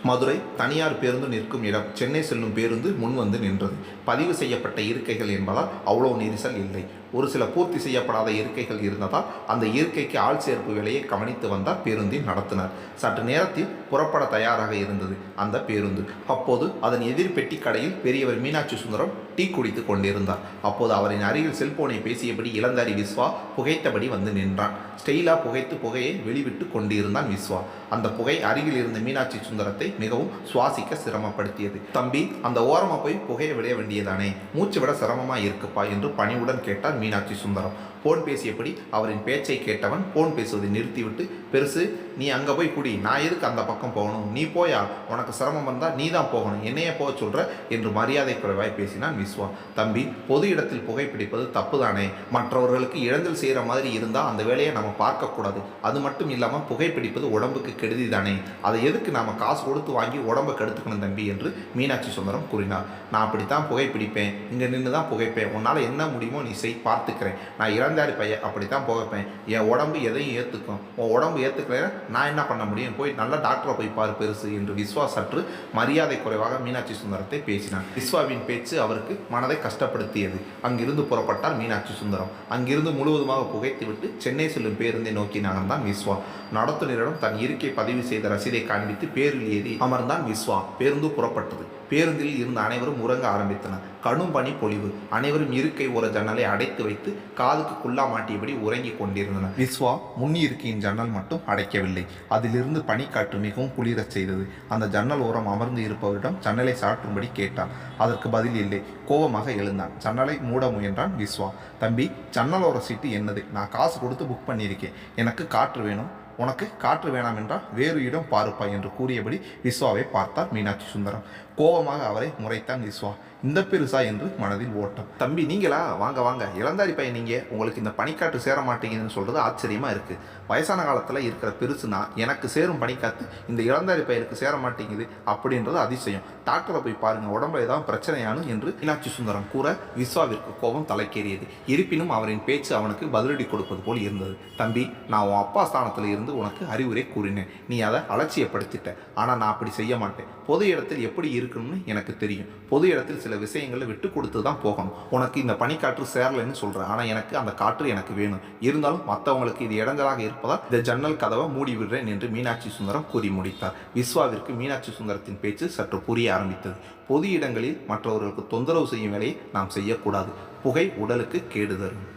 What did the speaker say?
மதுரை தனியார் பேருந்து நிற்கும் இடம் சென்னை செல்லும் பேருந்து முன் வந்து நின்றது. பதிவு செய்யப்பட்ட இருக்கைகள் என்பதால் அவ்வளோ நெரிசல் இல்லை. ஒரு சில பூர்த்தி செய்யப்படாத இருக்கைகள் இருந்ததால் அந்த இருக்கைக்கு ஆள் சேர்ப்பு வேலையை கவனித்து வந்தார் பேருந்தின் நடத்துனர். சற்று நேரத்தில் புறப்பட தயாராக இருந்தது அந்த பேருந்து. அப்போது அதன் எதிர் பெட்டி கடையில் பெரியவர் மீனாட்சி சுந்தரம் டீ குடித்து கொண்டிருந்தார். அப்போது அவரின் அருகில் செல்போனை பேசியபடி இளந்தாரி விஸ்வா புகைத்தபடி வந்து நின்றான். ஸ்டெயிலா புகைத்து புகையை வெளிவிட்டு கொண்டிருந்தான் விஸ்வா. அந்த புகை அருகில் இருந்த மீனாட்சி சுந்தரத்தை மிகவும் சுவாசிக்க சிரமப்படுத்தியது. தம்பி, அந்த ஓரமா போய் புகையை விளைய வேண்டியதானே, மூச்சு விட சிரமமா இருக்குப்பா என்று பணிவுடன் கேட்டார் மீனாட்சி சுந்தரம். போன் பேசியபடி அவரின் பேச்சை கேட்டவன் போன் பேசுவதை நிறுத்திவிட்டு, பெருசு நீ அங்கே போய் குடி, நான் எதுக்கு அந்த பக்கம் போகணும், நீ போயா, உனக்கு சிரமம் இருந்தால் நீ தான் போகணும், என்னையே போக சொல்கிற என்று மரியாதை குறைவாய் பேசினான் விஸ்வா. தம்பி, பொது இடத்தில் புகைப்பிடிப்பது தப்பு தானே, மற்றவர்களுக்கு இழந்தல் செய்கிற மாதிரி இருந்தால் அந்த வேலையை நம்ம பார்க்கக்கூடாது. அது மட்டும் இல்லாமல் புகைப்பிடிப்பது உடம்புக்கு கெடுதி தானே, அதை எதுக்கு நாம் காசு கொடுத்து வாங்கி உடம்பை கெடுத்துக்கணும் தம்பி என்று மீனாட்சி சுந்தரம் கூறினார். நான் அப்படித்தான் புகைப்பிடிப்பேன், இங்கே நின்று தான் புகைப்பேன், உன்னால் என்ன முடியுமோ நீ செய், பார்த்துக்கிறேன். நான் இறந்தாரி பையன், அப்படித்தான் புகைப்பேன். என் உடம்பு எதையும் ஏற்றுக்கும், உன் உடம்பு ஏற்றுக்கலைன்னா நான் என்ன பண்ண முடியும், போய் நல்ல டாக்டரை போய் பாரு பெருசு என்று விஸ்வா சற்று மரியாதை குறைவாக மீனாட்சி சுந்தரத்தை பேசினார். விஸ்வாவின் பேச்சு அவருக்கு மனதை கஷ்டப்படுத்தியது. அங்கிருந்து புறப்பட்டார் மீனாட்சி சுந்தரம். அங்கிருந்து முழுவதுமாக புகைத்துவிட்டு சென்னை செல்லும் பேருந்தை நோக்கி நகர்ந்தான் விஸ்வா. நடத்துனரிடம் தன் இருக்கை பதிவு செய்த ரசீதை காண்பித்து பேரில் ஏறி அமர்ந்தான் விஸ்வா. பேருந்து புறப்பட்டது. பேருந்தில் இருந்த அனைவரும் உறங்க ஆரம்பித்தனர். கடும் பனி பொழிவு. அனைவரும் இருக்கை ஒரு ஜன்னலை அடைத்து வைத்து காதுக்கு குல்லா மாட்டியபடி உறங்கி கொண்டிருந்தனர். விஸ்வா முன் இருக்கையின் ஜன்னல் மட்டும் அடைக்கவில்லை. அதிலிருந்து பனிக்காற்று மிகவும் குளிரச் செய்தது. அந்த ஜன்னல் ஓரம் அமர்ந்து இருப்பவரிடம் ஜன்னலை சாற்றும்படி கேட்டான். அதற்கு பதில் இல்லை. கோபமாக எழுந்தான். ஜன்னலை மூட முயன்றான் விஸ்வா. தம்பி, ஜன்னலோர சீட்டு என்னது, நான் காசு கொடுத்து புக் பண்ணியிருக்கேன், எனக்கு காற்று வேணும், உனக்கு காற்று வேணாம் என்றால் வேறு இடம் பாருப்பா என்று கூறியபடி விஸ்வாவை பார்த்தார் மீனாட்சி சுந்தரம். கோபமாக அவரை முறைத்தான் விஸ்வா. இந்த பெருசா என்று மனதில் ஓட்டம். தம்பி, நீங்களா, வாங்க வாங்க, இளந்தாரி பையன் நீங்கள், உங்களுக்கு இந்த பனிக்காற்று சேர மாட்டேங்குதுன்னு சொல்கிறது ஆச்சரியமாக இருக்குது. வயசான காலத்தில் இருக்கிற பெருசுனா எனக்கு சேரும் பனிக்காற்று இந்த இளந்தாரி பையனுக்கு சேர மாட்டேங்குது அப்படின்றது அதிசயம். டாக்டரை போய் பாருங்கள், உடம்புல ஏதாவது பிரச்சனையானு என்று மீனாட்சி சுந்தரம் கூற விஸ்வாவிற்கு கோபம் தலைக்கேறியது. இருப்பினும் அவரின் பேச்சு அவனுக்கு பதிலடி கொடுப்பது போல் இருந்தது. தம்பி, நான் உன் அப்பா ஸ்தானத்தில் இருந்து உனக்கு அறிவுரை கூறினேன், நீ அதை அலட்சியப்படுத்திட்ட. ஆனால் நான் அப்படி செய்ய மாட்டேன். பொது இடத்தில் எப்படி இருக்கணும்னு எனக்கு தெரியும். பொது இடத்தில் சில விஷயங்களை விட்டு கொடுத்து தான் போகணும். உனக்கு இந்த பனிக்காற்று சேரலைன்னு சொல்கிறேன், ஆனால் எனக்கு அந்த காற்று எனக்கு வேணும். இருந்தாலும் மற்றவங்களுக்கு இது இடைஞ்சலாக இருப்பதால் இந்த ஜன்னல் கதவை மூடி விடுறேன் என்று மீனாட்சி சுந்தரம் கூறி முடித்தார். விஸ்வாவிற்கு மீனாட்சி சுந்தரத்தின் பேச்சு சற்று புரிய ஆரம்பித்தது. பொது இடங்களில் மற்றவர்களுக்கு தொந்தரவு செய்யும் வேலையை நாம் செய்யக்கூடாது. புகை உடலுக்கு கேடு தரும்.